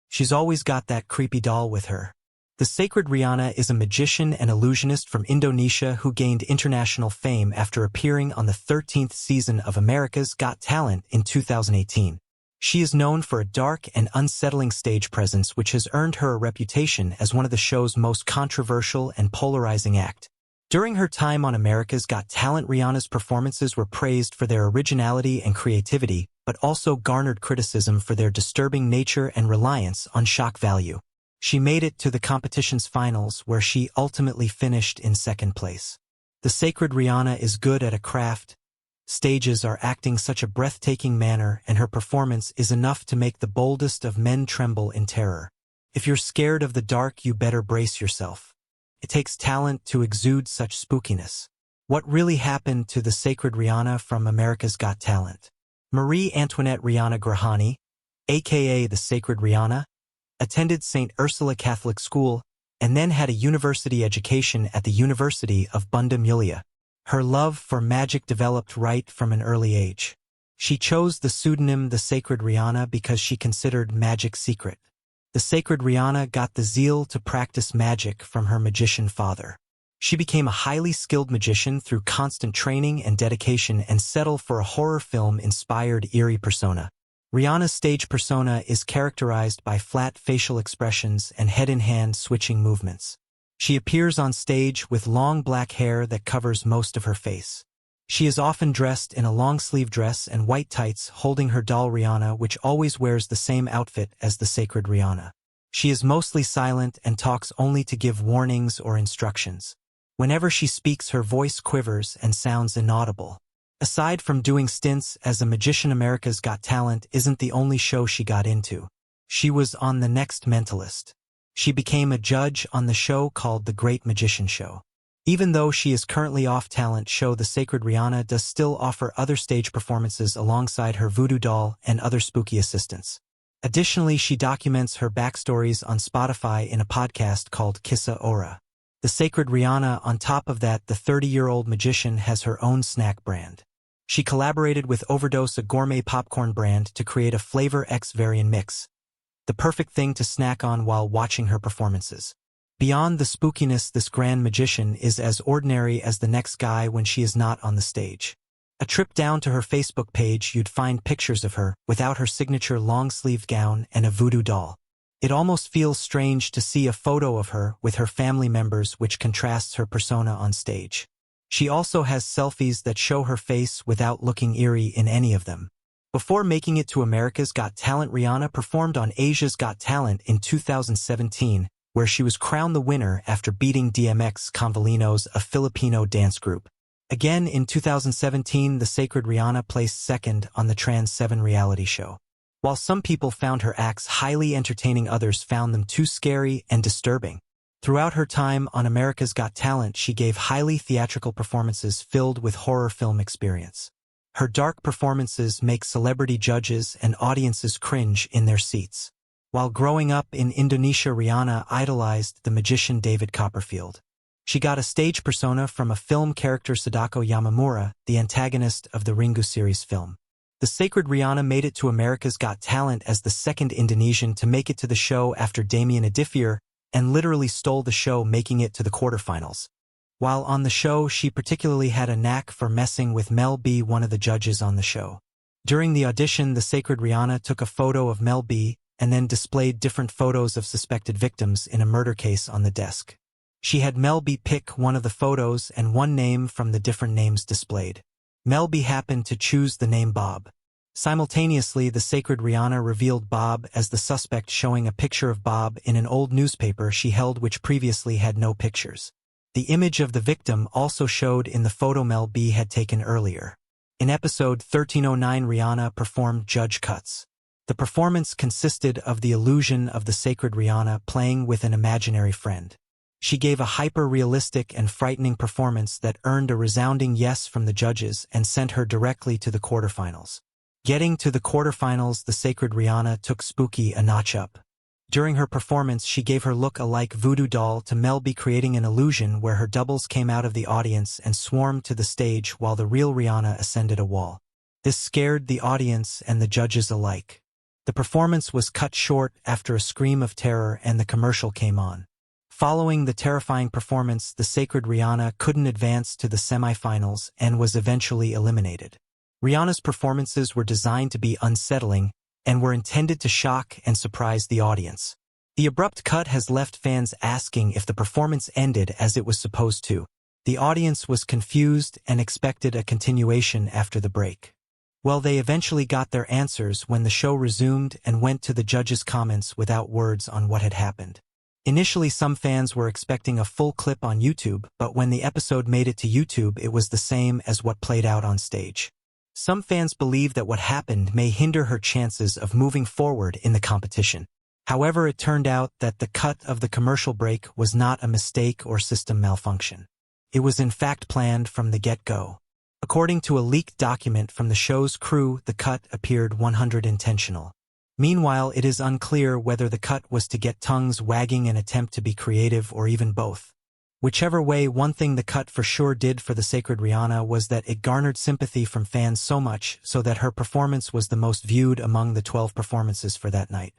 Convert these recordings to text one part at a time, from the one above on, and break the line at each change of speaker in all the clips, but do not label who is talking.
She's always got that creepy doll with her. The sacred Riana is a magician and illusionist from Indonesia who gained international fame after appearing on the 13th season of America's Got Talent in 2018. She is known for a dark and unsettling stage presence which has earned her a reputation as one of the show's most controversial and polarizing acts. During her time on America's Got Talent, Riana's performances were praised for their originality and creativity, but also garnered criticism for their disturbing nature and reliance on shock value. She made it to the competition's finals, where she ultimately finished in second place. The sacred Riana is good at a craft. Stages are acting such a breathtaking manner, and her performance is enough to make the boldest of men tremble in terror. If you're scared of the dark, you better brace yourself. It takes talent to exude such spookiness. What really happened to the sacred Riana from America's Got Talent? Marie Antoinette Riana Grahani, aka the sacred Riana, attended St. Ursula Catholic School, and then had a university education at the University of Bunda Mulia. Her love for magic developed right from an early age. She chose the pseudonym the Sacred Riana because she considered magic secret. The Sacred Riana got the zeal to practice magic from her magician father. She became a highly skilled magician through constant training and dedication and settled for a horror film-inspired eerie persona. Riana's stage persona is characterized by flat facial expressions and head-in-hand switching movements. She appears on stage with long black hair that covers most of her face. She is often dressed in a long-sleeve dress and white tights, holding her doll Riana, which always wears the same outfit as the sacred Riana. She is mostly silent and talks only to give warnings or instructions. Whenever she speaks, her voice quivers and sounds inaudible. Aside from doing stints as a magician, America's Got Talent isn't the only show she got into. She was on The Next Mentalist. She became a judge on the show called The Great Magician Show. Even though she is currently off talent show, the sacred Riana does still offer other stage performances alongside her voodoo doll and other spooky assistants. Additionally, she documents her backstories on Spotify in a podcast called Kissa Ora. The sacred Riana, on top of that, the 30-year-old magician, has her own snack brand. She collaborated with Overdose, a gourmet popcorn brand, to create a Flavor X variant mix, the perfect thing to snack on while watching her performances. Beyond the spookiness, this grand magician is as ordinary as the next guy when she is not on the stage. A trip down to her Facebook page, you'd find pictures of her without her signature long-sleeved gown and a voodoo doll. It almost feels strange to see a photo of her with her family members, which contrasts her persona on stage. She also has selfies that show her face without looking eerie in any of them. Before making it to America's Got Talent, Riana performed on Asia's Got Talent in 2017, where she was crowned the winner after beating DMX Convalinos, a Filipino dance group. Again in 2017, the sacred Riana placed second on the Trans 7 reality show. While some people found her acts highly entertaining, others found them too scary and disturbing. Throughout her time on America's Got Talent, she gave highly theatrical performances filled with horror film experience. Her dark performances make celebrity judges and audiences cringe in their seats. While growing up in Indonesia, Riana idolized the magician David Copperfield. She got a stage persona from a film character, Sadako Yamamura, the antagonist of the Ringu series film. The sacred Riana made it to America's Got Talent as the second Indonesian to make it to the show after Damien Adifir, and literally stole the show, making it to the quarterfinals. While on the show, she particularly had a knack for messing with Mel B, one of the judges on the show. During the audition, the sacred Riana took a photo of Mel B and then displayed different photos of suspected victims in a murder case on the desk. She had Mel B pick one of the photos and one name from the different names displayed. Mel B happened to choose the name Bob. Simultaneously, the sacred Riana revealed Bob as the suspect, showing a picture of Bob in an old newspaper she held which previously had no pictures. The image of the victim also showed in the photo Mel B had taken earlier. In episode 1309, Riana performed Judge Cuts. The performance consisted of the illusion of the sacred Riana playing with an imaginary friend. She gave a hyper-realistic and frightening performance that earned a resounding yes from the judges and sent her directly to the quarterfinals. Getting to the quarterfinals, the sacred Riana took spooky a notch up. During her performance, she gave her look-alike voodoo doll to Mel B, creating an illusion where her doubles came out of the audience and swarmed to the stage while the real Riana ascended a wall. This scared the audience and the judges alike. The performance was cut short after a scream of terror and the commercial came on. Following the terrifying performance, the sacred Riana couldn't advance to the semifinals and was eventually eliminated. Riana's performances were designed to be unsettling and were intended to shock and surprise the audience. The abrupt cut has left fans asking if the performance ended as it was supposed to. The audience was confused and expected a continuation after the break. Well, they eventually got their answers when the show resumed and went to the judges' comments without words on what had happened. Initially, some fans were expecting a full clip on YouTube, but when the episode made it to YouTube, it was the same as what played out on stage. Some fans believe that what happened may hinder her chances of moving forward in the competition. However, it turned out that the cut of the commercial break was not a mistake or system malfunction. It was in fact planned from the get-go. According to a leaked document from the show's crew, the cut appeared 100% intentional. Meanwhile, it is unclear whether the cut was to get tongues wagging and attempt to be creative or even both. Whichever way, one thing the cut for sure did for the sacred Riana was that it garnered sympathy from fans so much so that her performance was the most viewed among the 12 performances for that night.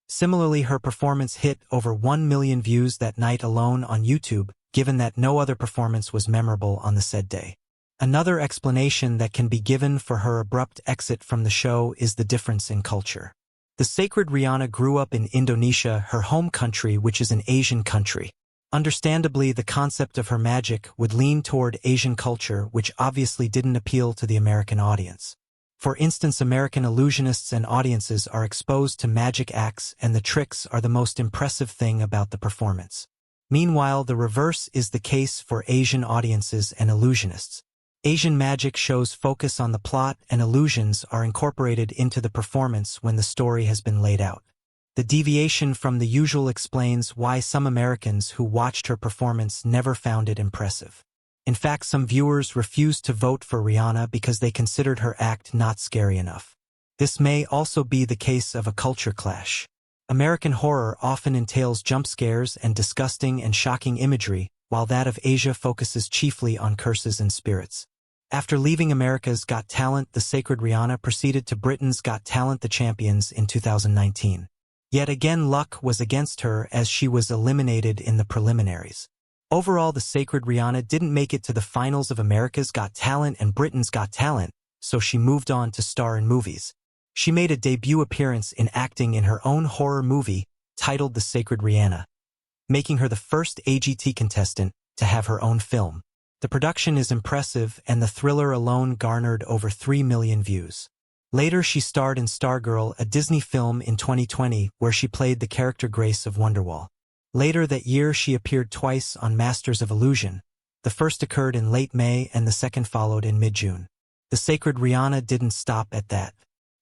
Similarly, her performance hit over 1 million views that night alone on YouTube, given that no other performance was memorable on the said day. Another explanation that can be given for her abrupt exit from the show is the difference in culture. The sacred Riana grew up in Indonesia, her home country, which is an Asian country. Understandably, the concept of her magic would lean toward Asian culture, which obviously didn't appeal to the American audience. For instance, American illusionists and audiences are exposed to magic acts, and the tricks are the most impressive thing about the performance. Meanwhile, the reverse is the case for Asian audiences and illusionists. Asian magic shows focus on the plot, and illusions are incorporated into the performance when the story has been laid out. The deviation from the usual explains why some Americans who watched her performance never found it impressive. In fact, some viewers refused to vote for Riana because they considered her act not scary enough. This may also be the case of a culture clash. American horror often entails jump scares and disgusting and shocking imagery, while that of Asia focuses chiefly on curses and spirits. After leaving America's Got Talent, the sacred Riana proceeded to Britain's Got Talent The Champions in 2019. Yet again, luck was against her as she was eliminated in the preliminaries. Overall, the sacred Riana didn't make it to the finals of America's Got Talent and Britain's Got Talent, so she moved on to star in movies. She made a debut appearance in acting in her own horror movie titled The Sacred Riana, making her the first AGT contestant to have her own film. The production is impressive, and the thriller alone garnered over 3 million views. Later, she starred in Stargirl, a Disney film in 2020, where she played the character Grace of Wonderwall. Later that year, she appeared twice on Masters of Illusion. The first occurred in late May, and the second followed in mid-June. The sacred Riana didn't stop at that.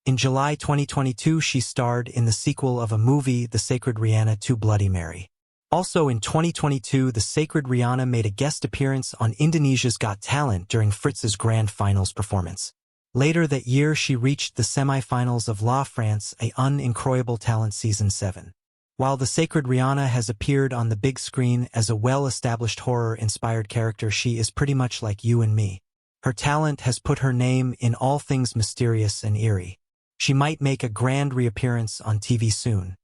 In July 2022, she starred in the sequel of a movie, The Sacred Riana 2 Bloody Mary. Also in 2022, the sacred Riana made a guest appearance on Indonesia's Got Talent during Fritz's Grand Finals performance. Later that year, she reached the semi-finals of La France, a Incroyable Talent Season 7. While the sacred Riana has appeared on the big screen as a well-established horror-inspired character, she is pretty much like you and me. Her talent has put her name in all things mysterious and eerie. She might make a grand reappearance on TV soon.